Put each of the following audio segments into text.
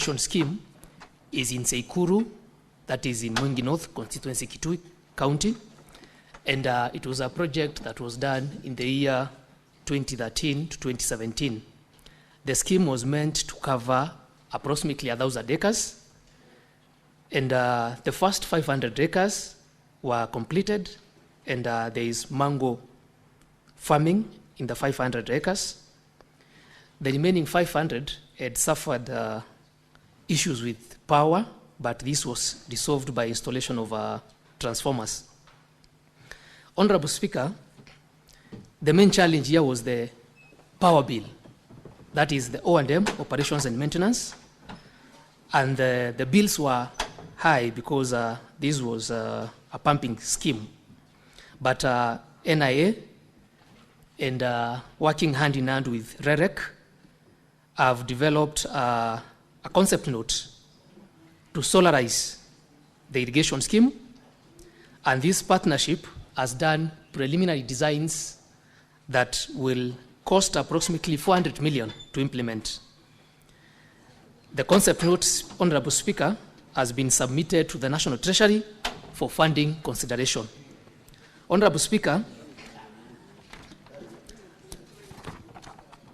scheme is in Seikuru, that is in Mwingi North, constituency Kitui County. And it was a project that was done in the year 2013 to 2017. The scheme was meant to cover approximately 1,000 acres. And the first 500 acres were completed, and there is mango farming in the 500 acres. The remaining 500 had suffered issues with power, but this was resolved by installation of transformers. Honorable Speaker, the main challenge here was the power bill. That is the O&M, operations and maintenance. And the bills were high because this was a pumping scheme. But NIA and working hand in hand with REREC have developed a concept note to solarize the irrigation scheme. And this partnership has done preliminary designs that will cost approximately 400 million to implement. The concept note, Honorable Speaker, has been submitted to the National Treasury for funding consideration. Honorable Speaker,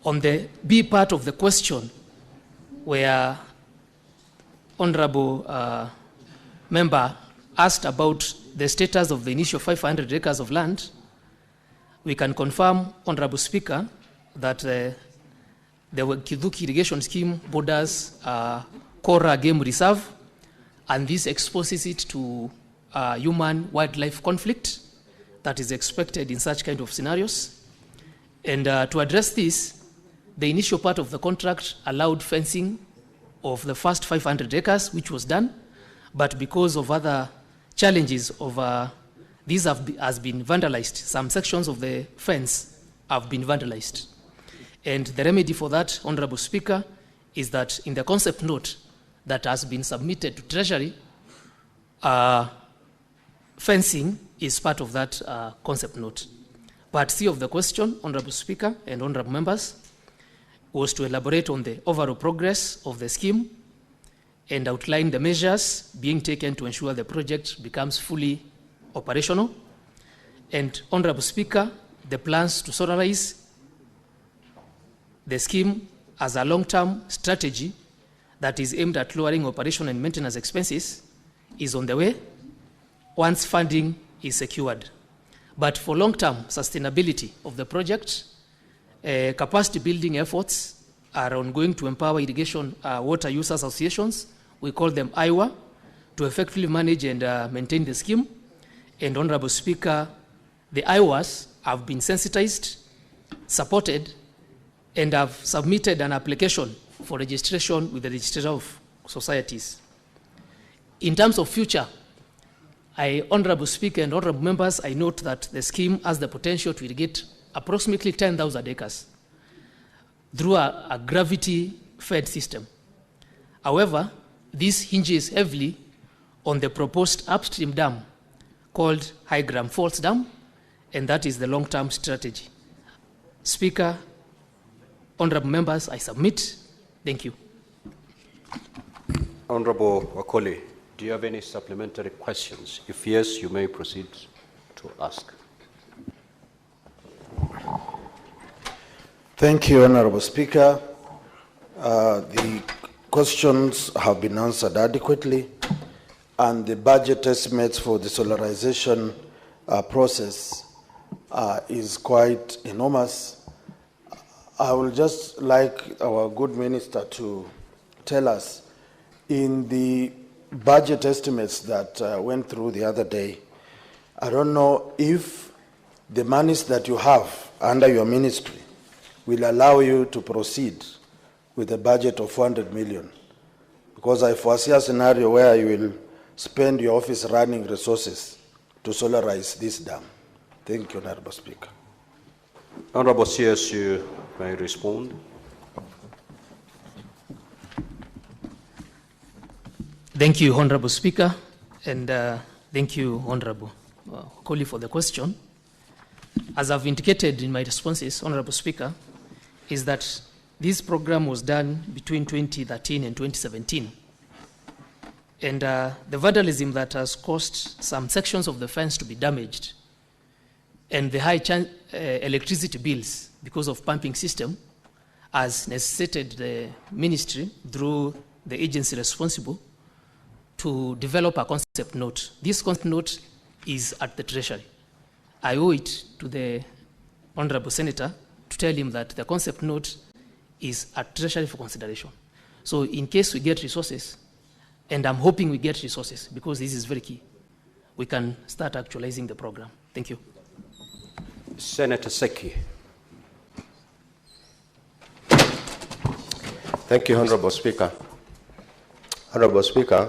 on the B part of the question, where Honorable Member asked about the status of the initial 500 acres of land, we can confirm, Honorable Speaker, that the Kiduki irrigation scheme borders Kora Game Reserve, and this exposes it to human-wildlife conflict that is expected in such kind of scenarios. And to address this, the initial part of the contract allowed fencing of the first 500 acres, which was done, but because of other challenges of these has been vandalized. Some sections of the fence have been vandalized. And the remedy for that, Honorable Speaker, is that in the concept note that has been submitted to Treasury, fencing is part of that concept note. Part C of the question, Honorable Speaker and Honorable Members, was to elaborate on the overall progress of the scheme and outline the measures being taken to ensure the project becomes fully operational. And Honorable Speaker, the plans to solarize the scheme as a long-term strategy that is aimed at lowering operation and maintenance expenses is on the way once funding is secured. But for long-term sustainability of the project, capacity building efforts are ongoing to empower irrigation water user associations, we call them IWA, to effectively manage and maintain the scheme. And Honorable Speaker, the IWAs have been sensitized, supported, and have submitted an application for registration with the Registrar of Societies. In terms of future, Honorable Speaker and Honorable Members, I note that the scheme has the potential to irrigate approximately 10,000 acres through a gravity-fed system. However, this hinges heavily on the proposed upstream dam called High Gram Falls Dam, and that is the long-term strategy. Speaker, Honorable Members, I submit. Thank you. Honorable Wakoli, do you have any supplementary questions? If yes, you may proceed to ask. Thank you, Honorable Speaker. The questions have been answered adequately, and the budget estimates for the solarization process is quite enormous. I would just like our good minister to tell us, in the budget estimates that went through the other day, I don't know if the monies that you have under your ministry will allow you to proceed with a budget of 400 million, because I foresee a scenario where you will spend your office running resources to solarize this dam. Thank you, Honorable Speaker. Honorable CS, you may respond. Thank you, Honorable Speaker, and thank you, Honorable Wakoli, for the question. As I've indicated in my responses, Honorable Speaker, is that This program was done between 2013 and 2017. And the vandalism that has caused some sections of the fence to be damaged and the high electricity bills because of pumping system has necessitated the ministry through the agency responsible to develop a concept note. This concept note is at the Treasury. I owe it to the Honorable Senator to tell him that the concept note is at Treasury for consideration. So in case we get resources, and I'm hoping we get resources because this is very key, we can start actualizing the program. Thank you. Senator Seki. Thank you, Honorable Speaker. Honorable Speaker,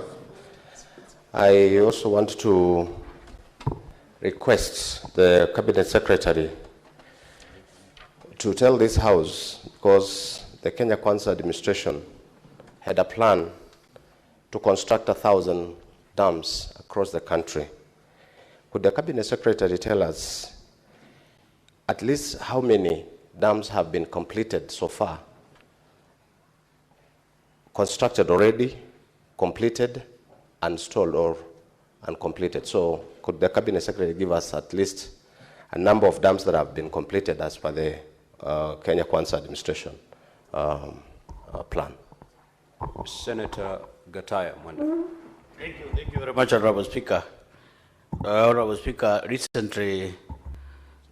I also want to request the Cabinet Secretary to tell this House, because the Kenya Kwanza administration had a plan to construct 1,000 dams across the country. Could the Cabinet Secretary tell us at least how many dams have been completed so far? Constructed already, completed, installed, or uncompleted. So could the Cabinet Secretary give us at least a number of dams that have been completed as per the Kenya Kwanza administration plan? Senator Gataya Mwenda. Thank you very much, Honorable Speaker. Honorable Speaker, recently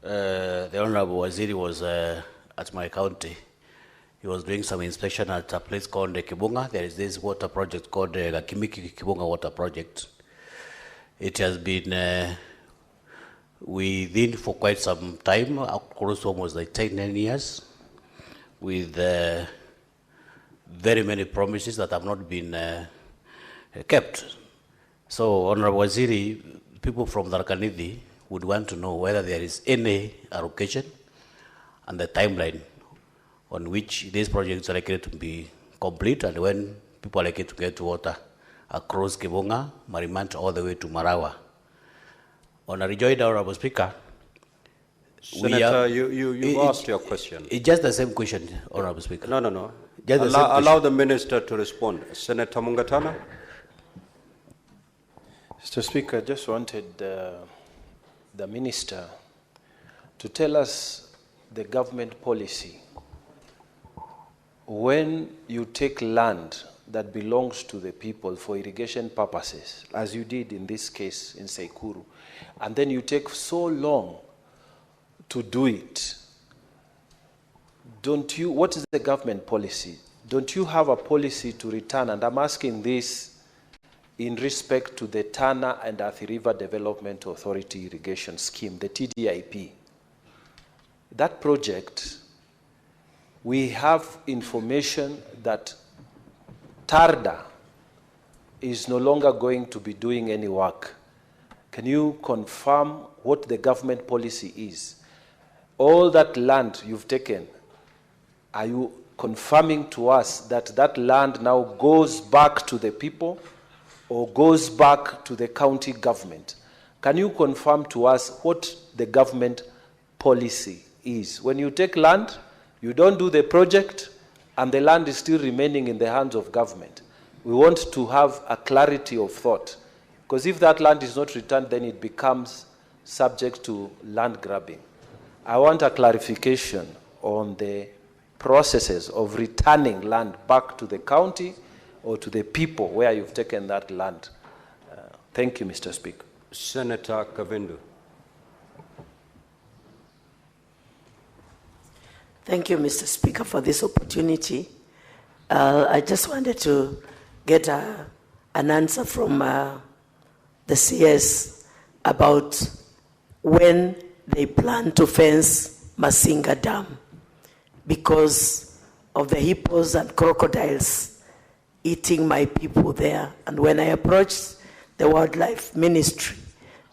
the Honorable Waziri was at my county. He was doing some inspection at a place called Kibunga. There is this water project called the Kimiki Kibunga Water Project. It has been within for quite some time, across almost like 10 years, with very many promises that have not been kept. So, Honorable Waziri, people from Tharaka-Nithi would want to know whether there is any allocation and the timeline on which these projects are likely to be complete and when people are likely to get water across Kibunga, Marimant, all the way to Marawa. On a rejoinder, Honorable Speaker, Senator, you asked your question. It's just the same question, Honorable Speaker. No. Allow the minister to respond. Senator Mungatana. Mr. Speaker, I just wanted the minister to tell us the government policy. When you take land that belongs to the people for irrigation purposes, as you did in this case in Sekuru, and then you take so long to do it, what is the government policy? Don't you have a policy to return? And I'm asking this in respect to the Tana and Athi River Development Authority irrigation scheme, the TDIP. That project, we have information that TARDA is no longer going to be doing any work. Can you confirm what the government policy is? All that land you've taken, are you confirming to us that that land now goes back to the people or goes back to the county government? Can you confirm to us what the government policy is? When you take land, you don't do the project, and the land is still remaining in the hands of government. We want to have a clarity of thought, because if that land is not returned, then it becomes subject to land grabbing. I want a clarification on the processes of returning land back to the county or to the people where you've taken that land. Thank you, Mr. Speaker. Senator Kavindu. Thank you, Mr. Speaker, for this opportunity. I just wanted to get an answer from the CS about when they plan to fence Masinga Dam because of the hippos and crocodiles eating my people there. And when I approached the Wildlife Ministry,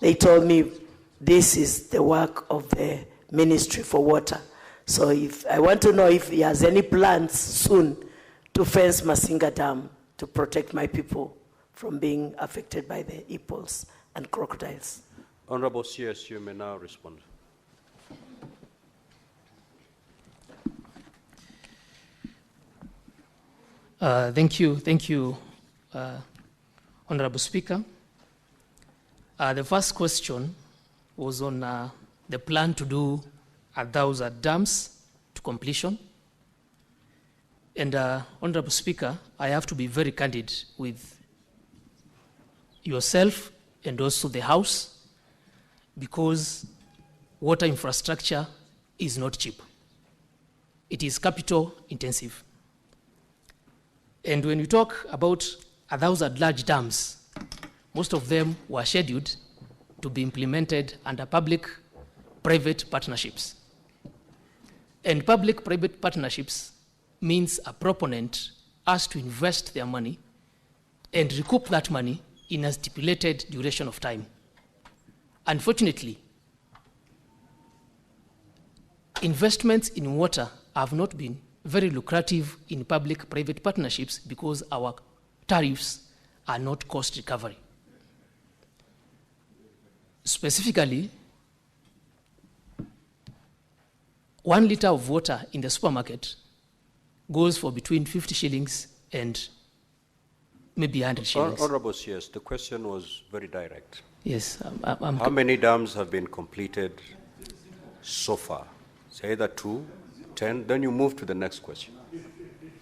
they told me this is the work of the Ministry for Water. So I want to know if he has any plans soon to fence Masinga Dam to protect my people from being affected by the hippos and crocodiles. Honorable CS, you may now respond. Thank you, Honorable Speaker. The first question was on the plan to do 1,000 dams to completion. And Honorable Speaker, I have to be very candid with yourself and also the House, because water infrastructure is not cheap. It is capital intensive. And when we talk about 1,000 large dams, most of them were scheduled to be implemented under public-private partnerships. And public-private partnerships means a proponent has to invest their money and recoup that money in a stipulated duration of time. Unfortunately, investments in water have not been very lucrative in public-private partnerships because our tariffs are not cost recovery. Specifically, 1 liter of water in the supermarket goes for between 50 shillings and maybe 100 shillings. Honorable CS, the question was very direct. Yes. How many dams have been completed so far? Say either 2, 10, then you move to the next question.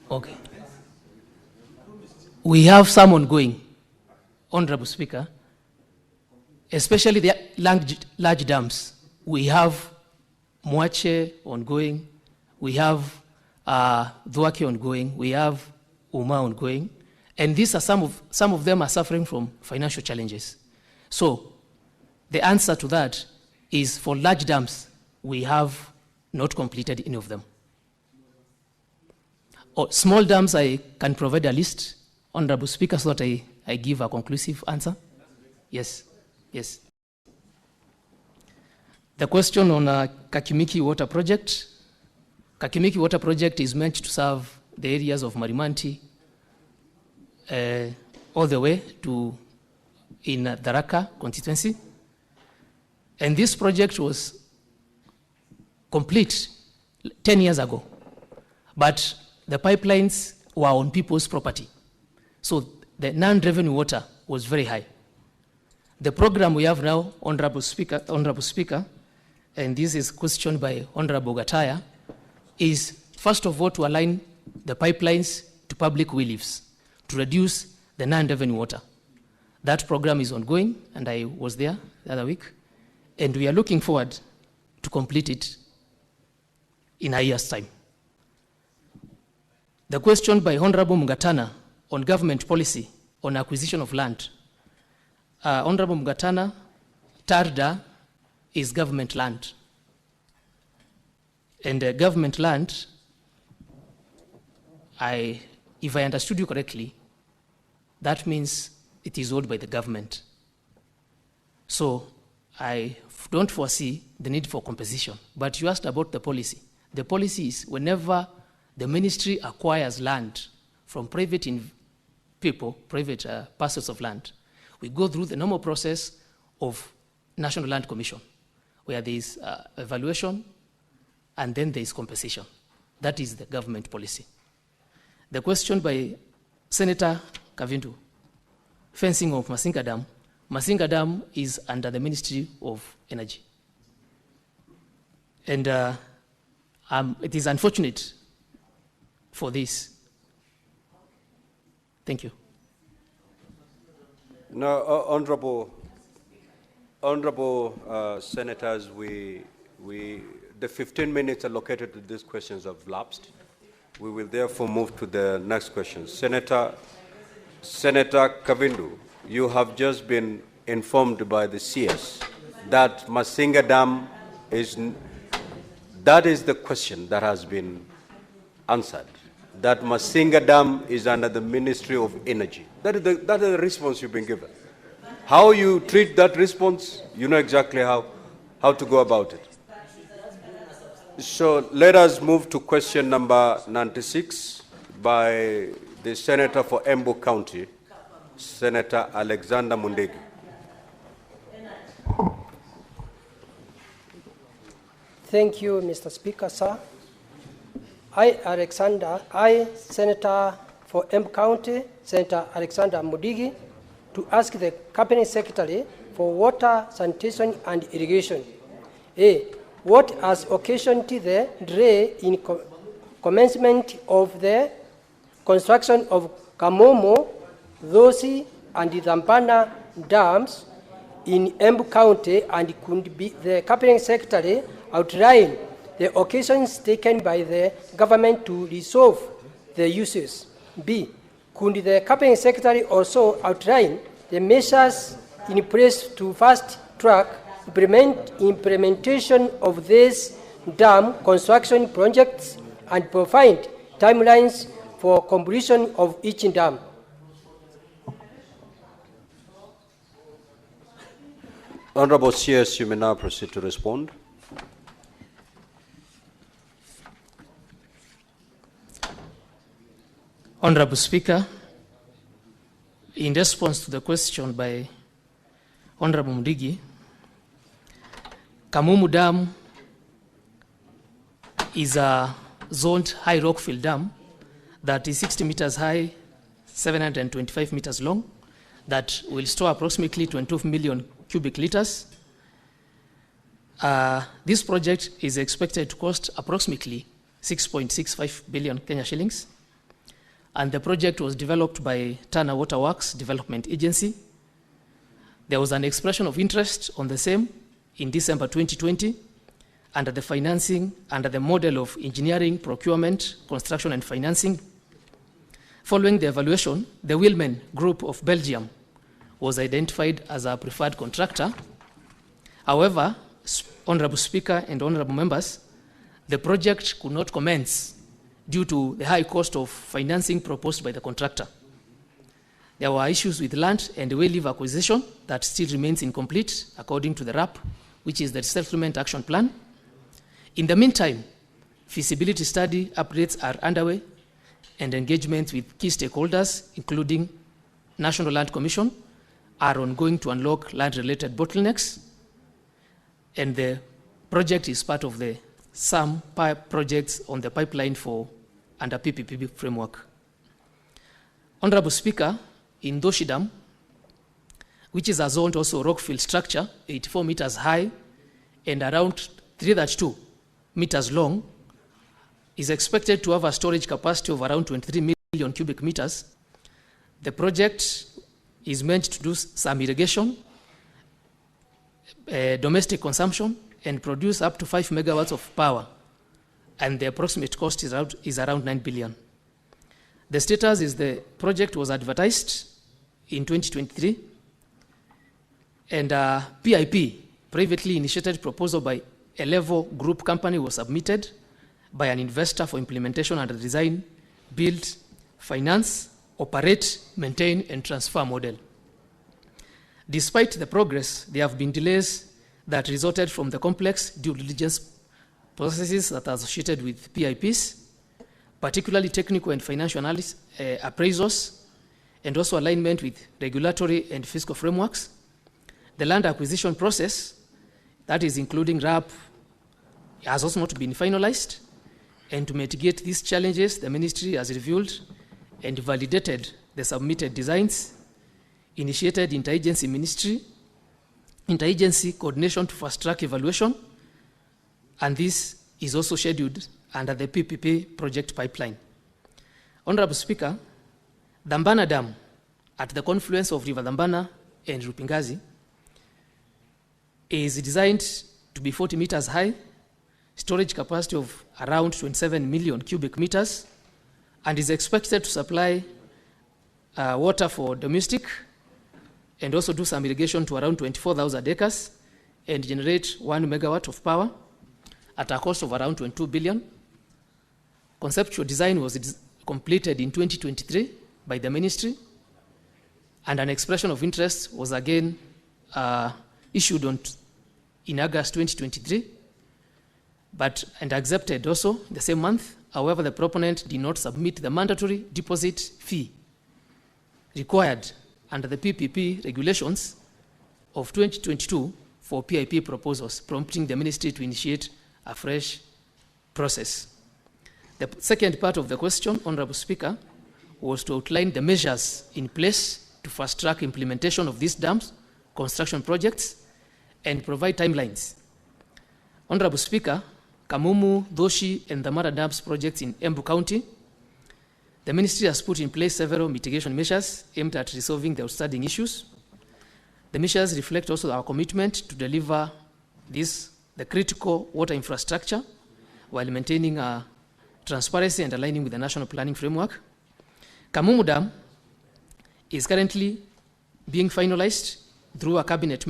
Okay. We have some ongoing, Honorable Speaker, especially the large dams. We have Mwache ongoing, we have Dhwake ongoing, we have Uma ongoing, and these are some of them are suffering from financial challenges. So the answer to that is for large dams, we have not completed any of them. Small dams, I can provide a list, Honorable Speaker, so that I give a conclusive answer. Yes, yes. The question on Kakimiki Water Project. Kakimiki Water Project is meant to serve the areas of Marimanti all the way to in Tharaka constituency. And this project was complete 10 years ago, but the pipelines were on people's property. So the non-revenue water was very high. The program we have now, Honorable Speaker, and this is questioned by Honorable Gataya, is first of all to align the pipelines to public will-lives to reduce the non-revenue water. That program is ongoing, and I was there the other week, and we are looking forward to complete it in a year's time. The question by Honorable Mugatana on government policy on acquisition of land. Honorable Mugatana, Tarda is government land. And government land, if I understood you correctly, that means it is owned by the government. So I don't foresee the need for compensation. But you asked about the policy. The policy is whenever the ministry acquires land from private parcels of land, we go through the normal process of National Land Commission, where there is evaluation and then there is compensation. That is the government policy. The question by Senator Kavindu, fencing of Masinga Dam. Masinga Dam is under the Ministry of Energy. And it is unfortunate for this. Thank you. Now, honorable senators, the 15 minutes allocated to these questions have lapsed. We will therefore move to the next question. Senator Kavindu, you have just been informed by the CS that Masinga Dam that is the question that has been answered, that Masinga Dam is under the Ministry of Energy. That is the response you've been given. How you treat that response, you know exactly how to go about it. So let us move to question number 96 by the Senator for Embu County, Senator Alexander Mundegi. Thank you, Mr. Speaker, sir. I, Senator for Embu County, Senator Alexander Mudigi, to ask the Cabinet Secretary for Water, Sanitation and Irrigation. A. What has occasioned the delay in commencement of the construction of Kamomo, Dhosi and Dhambana dams in Embu County, and could be the Cabinet Secretary outline the occasions taken by the government to resolve the uses? B. Could the Cabinet Secretary also outline the measures in place to fast-track implementation of these dam construction projects and provide timelines for completion of each dam? Honorable CS, you may now proceed to respond. Honorable Speaker, in response to the question by Honorable Mudigi, Kamumu Dam is a zoned high rockfill dam that is 60 meters high, 725 meters long, that will store approximately 22 million cubic liters. This project is expected to cost approximately 6.65 billion Kenya shillings. And the project was developed by Tana Waterworks Development Agency. There was an expression of interest on the same in December 2020 under the financing, under the model of engineering, procurement, construction, and financing. Following the evaluation, the Wilman Group of Belgium was identified as a preferred contractor. However, Honorable Speaker and Honorable Members, the project could not commence due to the high cost of financing proposed by the contractor. There were issues with land and way leave acquisition that still remains incomplete according to the RAP, which is the Settlement Action Plan. In the meantime, feasibility study updates are underway and engagements with key stakeholders, including National Land Commission, are ongoing to unlock land-related bottlenecks. And the project is part of the some projects on the pipeline for under PPP framework. Honorable Speaker, in Dhosi Dam, which is a zoned also rockfill structure, 84 meters high and around 332 meters long, is expected to have a storage capacity of around 23 million cubic meters. The project is meant to do some irrigation, domestic consumption, and produce up to 5 megawatts of power. And the approximate cost is around 9 billion. The status is the project was advertised in 2023, and a PIP, privately initiated proposal by a level group company, was submitted by an investor for implementation under the design, build, finance, operate, maintain, and transfer model. Despite the progress, there have been delays that resulted from the complex due diligence processes that are associated with PIPs, particularly technical and financial analysis, appraisals, and also alignment with regulatory and fiscal frameworks. The land acquisition process, that is including RAP, has also not been finalized. And to mitigate these challenges, the ministry has reviewed and validated the submitted designs, initiated interagency coordination to fast-track evaluation, and this is also scheduled under the PPP project pipeline. Honorable Speaker, Dhambana Dam, at the confluence of River Dhambana and Rupingazi, is designed to be 40 meters high, storage capacity of around 27 million cubic meters, and is expected to supply water for domestic and also do some irrigation to around 24,000 acres and generate 1 megawatt of power at a cost of around 22 billion. Conceptual design was completed in 2023 by the ministry, and an expression of interest was again issued in August 2023, and accepted also the same month. However, the proponent did not submit the mandatory deposit fee required under the PPP regulations of 2022 for PIP proposals, prompting the ministry to initiate a fresh process. The second part of the question, Honorable Speaker, was to outline the measures in place to fast-track implementation of these dams, construction projects, and provide timelines. Honorable Speaker, Kamumu, Doshi, and the Mara Dams projects in Embu County, the ministry has put in place several mitigation measures aimed at resolving the outstanding issues. The measures reflect also our commitment to deliver the critical water infrastructure while maintaining transparency and aligning with the national planning framework. Kamumu Dam is currently being finalized through a cabinet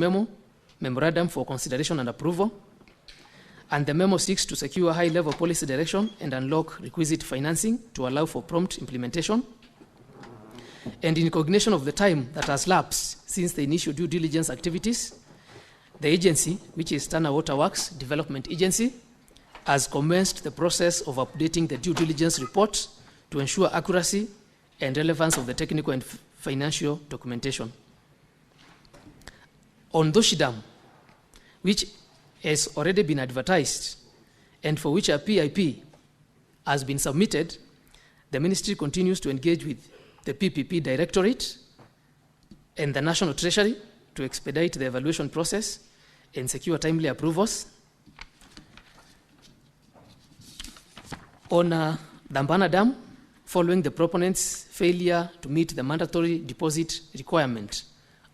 memorandum for consideration and approval, and the memo seeks to secure high-level policy direction and unlock requisite financing to allow for prompt implementation. And in recognition of the time that has lapsed since the initial due diligence activities, the agency, which is Tana Waterworks Development Agency, has commenced the process of updating the due diligence report to ensure accuracy and relevance of the technical and financial documentation. On Doshi Dam, which has already been advertised and for which a PIP has been submitted, the ministry continues to engage with the PPP Directorate and the National Treasury to expedite the evaluation process and secure timely approvals. On Dambana Dam, following the proponent's failure to meet the mandatory deposit requirement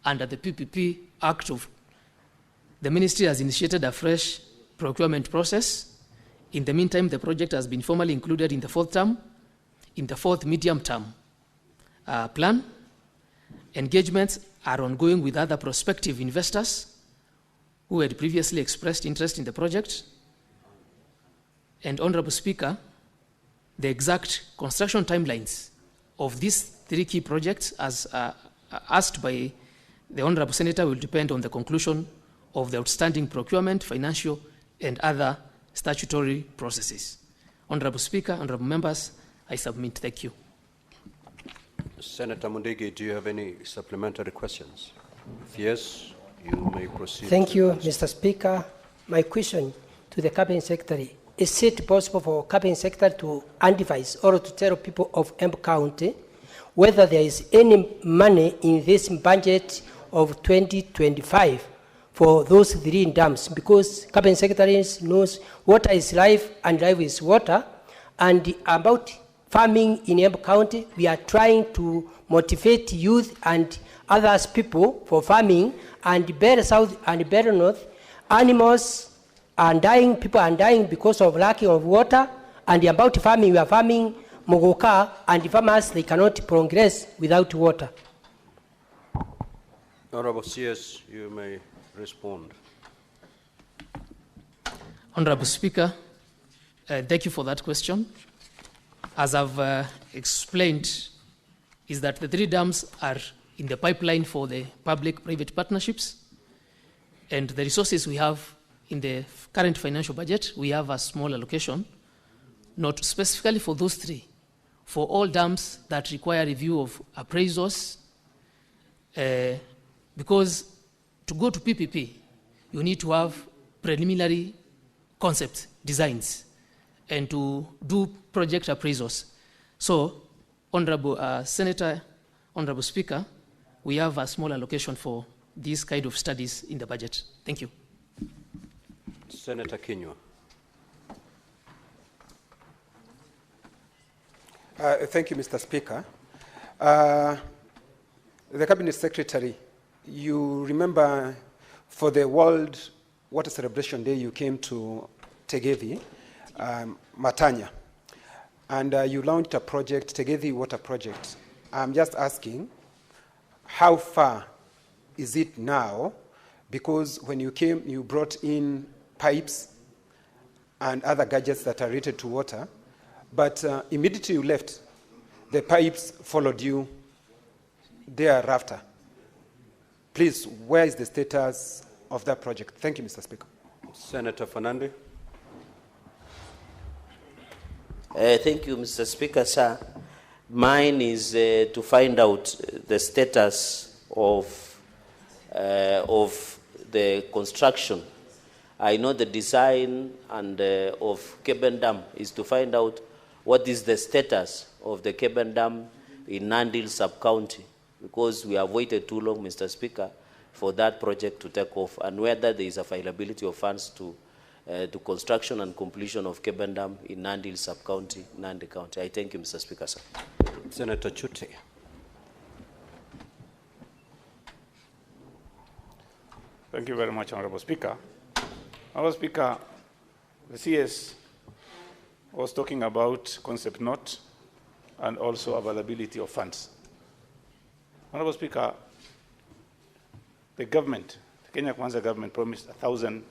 under the PPP Act of, the ministry has initiated a fresh procurement process. In the meantime, the project has been formally included in the fourth medium-term plan. Engagements are ongoing with other prospective investors who had previously expressed interest in the project. And Honorable Speaker, the exact construction timelines of these three key projects, as asked by the Honorable Senator, will depend on the conclusion of the outstanding procurement, financial, and other statutory processes. Honorable Speaker, honorable members, I submit. Thank you. Senator Mundigi, do you have any supplementary questions? If yes, you may proceed. Thank you, Mr. Speaker. My question to the Cabinet Secretary: is it possible for Cabinet Secretary to advise or to tell people of Embu County whether there is any money in this budget of 2025 for those three dams? Because Cabinet Secretary knows water is life and life is water. And about farming in Embu County, we are trying to motivate youth and others people for farming, and better south and better north. Animals are dying, people are dying because of lack of water. And about farming, we are farming mogoka, and the farmers, they cannot progress without water. Honorable CS, you may respond. Honorable Speaker, thank you for that question. As I've explained, is that the three dams are in the pipeline for the public-private partnerships, and the resources we have in the current financial budget, we have a small allocation, not specifically for those three, for all dams that require review of appraisals, because to go to PPP, you need to have preliminary concept designs and to do project appraisals. So, Honorable Senator, Honorable Speaker, we have a small allocation for these kind of studies in the budget. Thank you. Senator Kenywa. Thank you, Mr. Speaker. The Cabinet Secretary, you remember for the World Water Celebration Day, you came to Tegethi, Matanya, and you launched a project, Tegethi Water Project. I'm just asking, how far is it now? Because when you came, you brought in pipes and other gadgets that are related to water, but immediately you left, the pipes followed you thereafter. Please, where is the status of that project? Thank you, Mr. Speaker. Senator Fernandez. Thank you, Mr. Speaker, sir. Mine is to find out the status of the construction. I know the design and of Keben Dam is to find out what is the status of the Keben Dam in Nandi sub-county, because we have waited too long, Mr. Speaker, for that project to take off, and whether there is availability of funds to construction and completion of Keben Dam in Nandi sub-county, Nandi County. I thank you, Mr. Speaker, sir. Senator Chute. Thank you very much, Honorable Speaker. Honorable Speaker, the CS was talking about concept note and also availability of funds. Honorable Speaker, the government, the Kenya Kwanza government promised 1,000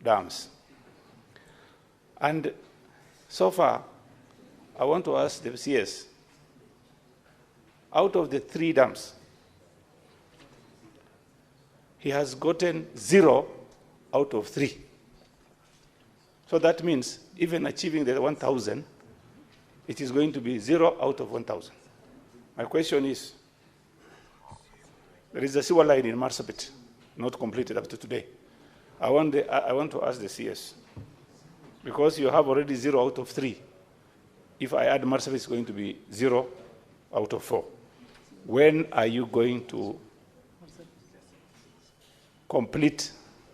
dams. And so far, I want to ask the CS, out of the 3 dams, he has gotten 0 out of 3. So that means even achieving the 1,000, it is going to be 0 out of 1,000. My question is, there is a sewer line in Marsabit, not completed up to today. I want to ask the CS, because you have already 0 out of 3. If I add Marsabit, it's going to be 0 out of 4. When are you going to complete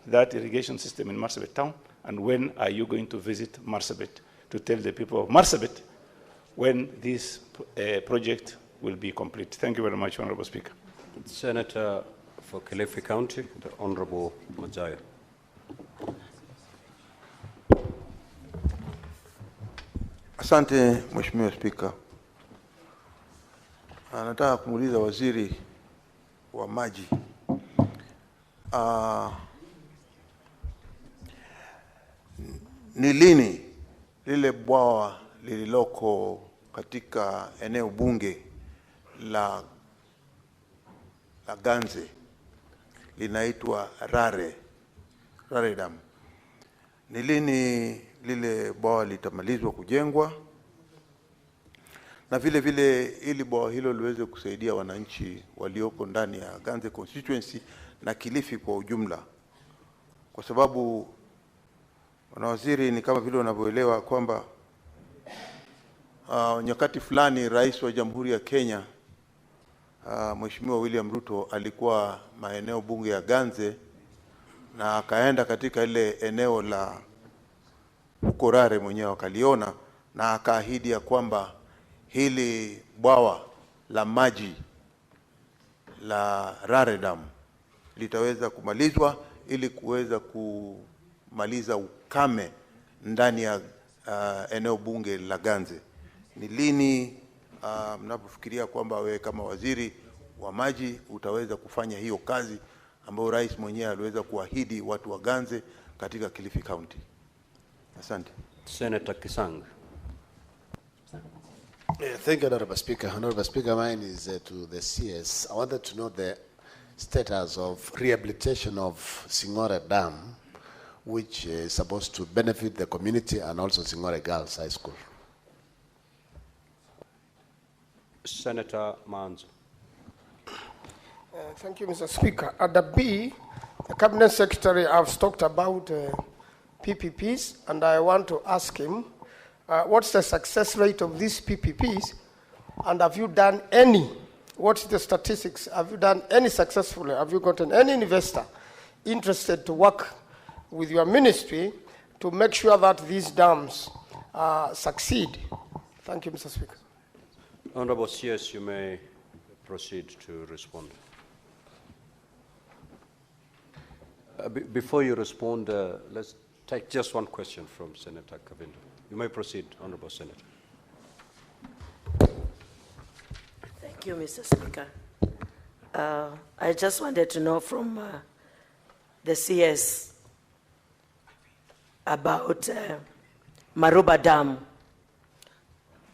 that irrigation system in Marsabit town? And when are you going to visit Marsabit to tell the people of Marsabit when this project will be complete? Thank you very much, Honorable Speaker. Senator for Kilifi County, the Honorable Majaya. Asante, Mheshimiwa Spika. Nataka kumuuliza waziri wa maji. Ni lini lile bwawa lililoko katika eneo bunge la Ganze linaitwa Rare Dam, ni lini lile bwawa litamalizwa kujengwa, na vile vile ili bwawa hilo liweze kusaidia wananchi walioko ndani ya Ganze constituency na Kilifi kwa ujumla? Kwa sababu wanawaziri, ni kama vile wanavyoelewa kwamba nyakati fulani rais wa Jamhuri ya Kenya Mheshimiwa William Ruto alikuwa maeneo bunge ya Ganze na akaenda katika ile eneo la huko Rare, mwenyewe akaliona na akaahidi ya kwamba hili bwawa la maji la Rare Dam litaweza kumalizwa ili kuweza kumaliza ukame ndani ya eneo bunge la Ganze. Ni lini mnapofikiria kwamba wewe kama waziri wa maji utaweza kufanya hiyo kazi ambayo rais mwenyewe aliweza kuahidi watu wa Ganze katika Kilifi County? Asante. Senator Kisang. Thank you, Honorable Speaker. Honorable Speaker, mine is to the CS. I wanted to know the status of rehabilitation of Singore Dam, which is supposed to benefit the community and also Singore Girls High School. Senator Manzo. Thank you, Mr. Speaker. At the B, the Cabinet Secretary has talked about PPPs, and I want to ask him, what's the success rate of these PPPs, and have you done any? What's the statistics? Have you done any successfully? Have you gotten any investor interested to work with your ministry to make sure that these dams succeed? Thank you, Mr. Speaker. Honorable CS, you may proceed to respond. Before you respond, let's take just one question from Senator Kavinda. You may proceed, Honorable Senator. Thank you, Mr. Speaker. I just wanted to know from the CS about Maruba Dam,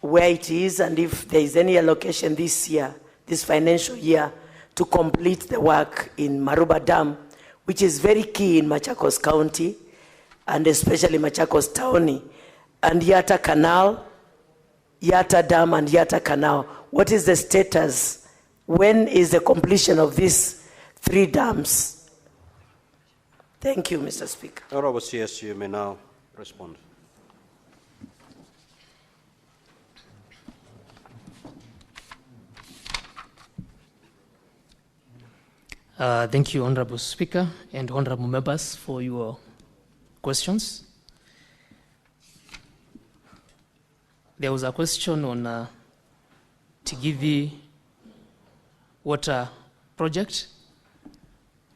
where it is, and if there is any allocation this year, this financial year, to complete the work in Maruba Dam, which is very key in Machakos County, and especially Machakos Town, and Yatta Canal, Yatta Dam and Yatta Canal. What is the status? When is the completion of these 3 dams? Thank you, Mr. Speaker. Honorable CS, you may now respond. Thank you, Honorable Speaker and honorable members, for your questions. There was a question on Water project.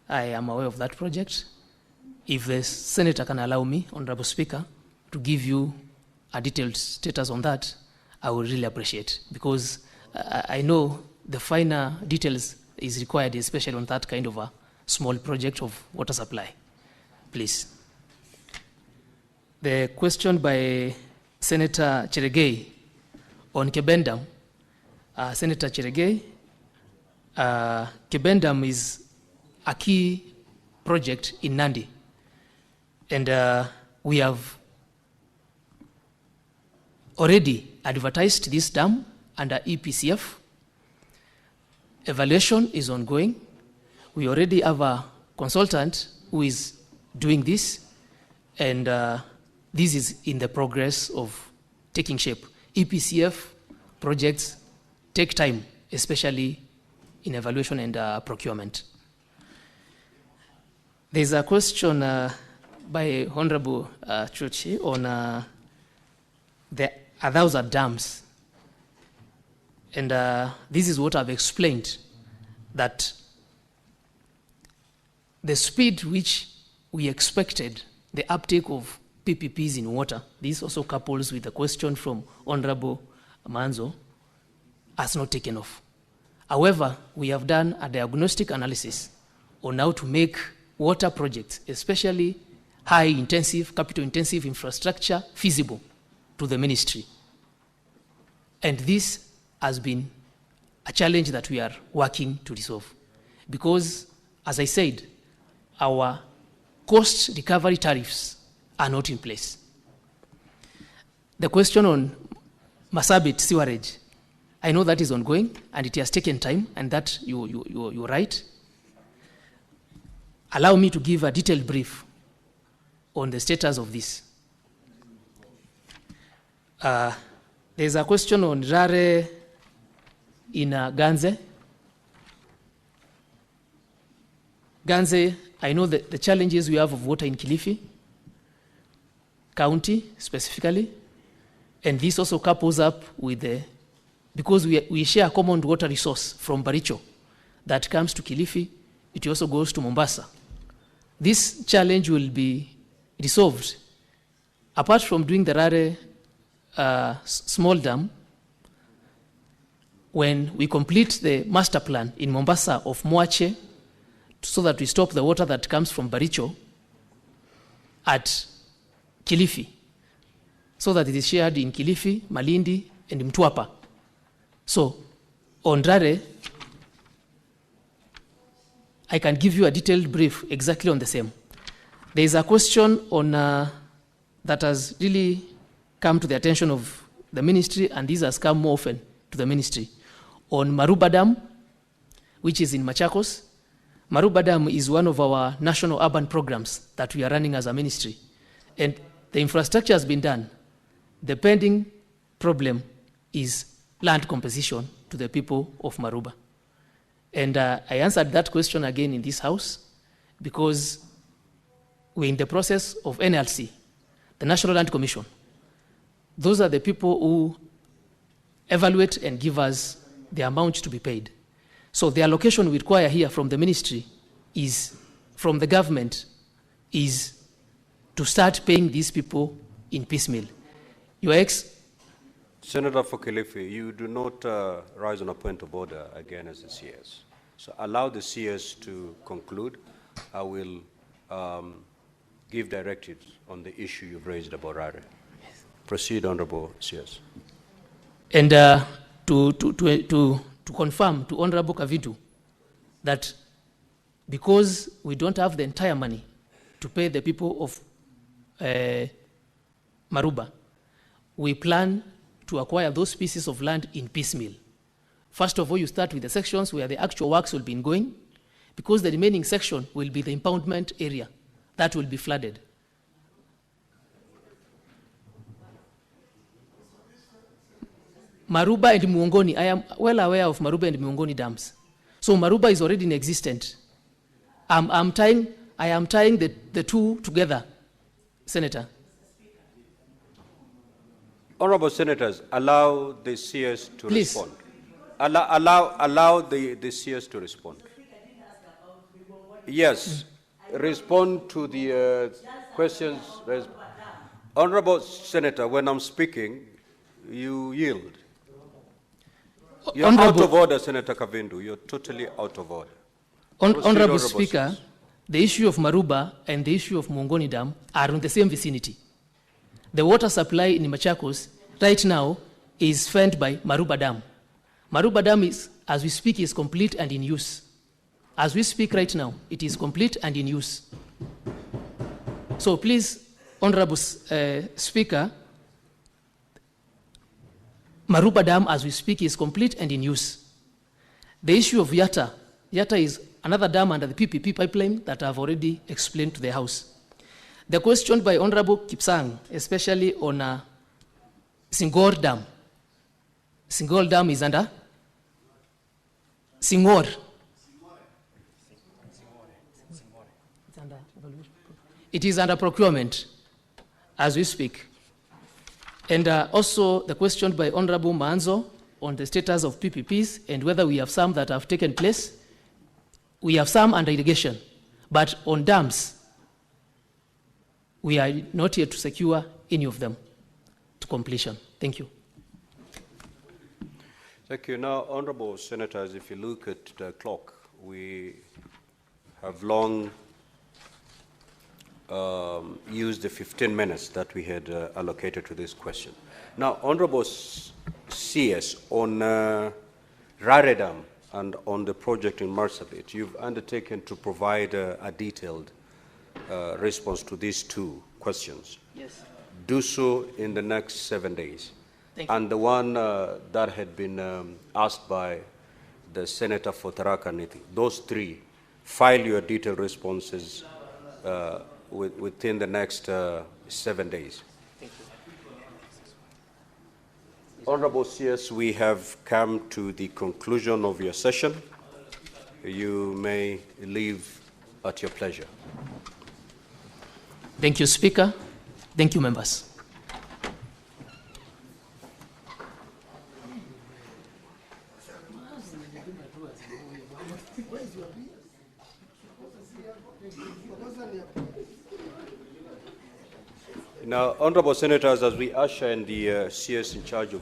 I am aware of that project. If the Senator can allow me, Honorable Speaker, to give you a detailed status on that, I would really appreciate, because I know the finer details is required, especially on that kind of a small project of water supply. Please. The question by Senator Cheregei on Kebendam. Senator Cheregei, Kebendam is a key project in Nandi, and we have already advertised this dam under EPCF. Evaluation is ongoing. We already have a consultant who is doing this, and this is in the progress of taking shape. EPCF projects take time, especially in evaluation and procurement. There's a question by Honorable Chuchi on the 1,000 dams. And this is what I've explained, that the speed which we expected the uptake of PPPs in water, this also couples with the question from Honorable Manzo, has not taken off. However, we have done a diagnostic analysis on how to make water projects, especially high-intensive, capital-intensive infrastructure, feasible to the ministry. And this has been a challenge that we are working to resolve. Because, as I said, our cost recovery tariffs are not in place. The question on Masabit sewerage, I know that is ongoing and it has taken time, and that you're right. Allow me to give a detailed brief on the status of this. There's a question on Rare in Ganze. Ganze, I know the challenges we have of water in Kilifi County specifically, and this also couples up with the, because we share a common water resource from Baricho that comes to Kilifi, it also goes to Mombasa. This challenge will be resolved. Apart from doing the Rare small dam, when we complete the master plan in Mombasa of Mwache, so that we stop the water that comes from Baricho at Kilifi, so that it is shared in Kilifi, Malindi, and Mtwapa. So, on Rare, I can give you a detailed brief exactly on the same. There is a question on that has really come to the attention of the ministry, and this has come more often to the ministry, on Maruba Dam, which is in Machakos. Maruba Dam is one of our national urban programs that we are running as a ministry. And the infrastructure has been done. The pending problem is land composition to the people of Maruba. And I answered that question again in this house because we're in the process of NLC, the National Land Commission. Those are the people who evaluate and give us the amount to be paid. So the allocation we require here from the ministry is, from the government, is to start paying these people in piecemeal. Your Senator for Kilifi, you do not rise on a point of order again as the CS. So allow the CS to conclude. I will give directives on the issue you've raised about Rare. Proceed, Honorable CS. And to confirm to Honorable Kavidu that because we don't have the entire money to pay the people of Maruba, we plan to acquire those pieces of land in piecemeal. First of all, you start with the sections where the actual works will be going, because the remaining section will be the impoundment area that will be flooded. Maruba and Muongoni, I am well aware of Maruba and Muongoni dams. So Maruba is already in existence I am tying the two together, Senator. Honorable Senators, allow the CS to respond. Allow the CS to respond. Yes, respond to the questions. Honorable Senator, when I'm speaking, you yield. You're out of order, Senator Kavindu. You're totally out of order. Honorable Speaker, the issue of Maruba and the issue of Mongoni Dam are in the same vicinity. The water supply in Machakos right now is fed by Maruba Dam. Maruba Dam is, as we speak, is complete and in use. As we speak right now, it is complete and in use. So please, Honorable Speaker, Maruba Dam, as we speak, is complete and in use. The issue of Yatta is another dam under the PPP pipeline that I've already explained to the House. The question by Honorable Kipsang, especially on Singor Dam. Singor Dam is under Singor. It is under procurement as we speak. And also the question by Honorable Manzo on the status of PPPs and whether we have some that have taken place. We have some under irrigation, but on dams, we are not yet to secure any of them to completion. Thank you. Thank you. Now, Honorable Senators, if you look at the clock, we have long used the 15 minutes that we had allocated to this question. Now, Honorable CS, on Rare Dam and on the project in Marsabit, you've undertaken to provide a detailed response to these two questions. Yes. Do so in the next 7 days. Thank you. And the one that had been asked by the Senator for Tharaka Nithi, those three, file your detailed responses within the next 7 days. Thank you. Honorable CS, we have come to the conclusion of your session. You may leave at your pleasure. Thank you, Speaker. Thank you, members. Now, Honorable Senators, as we usher in the CS in charge of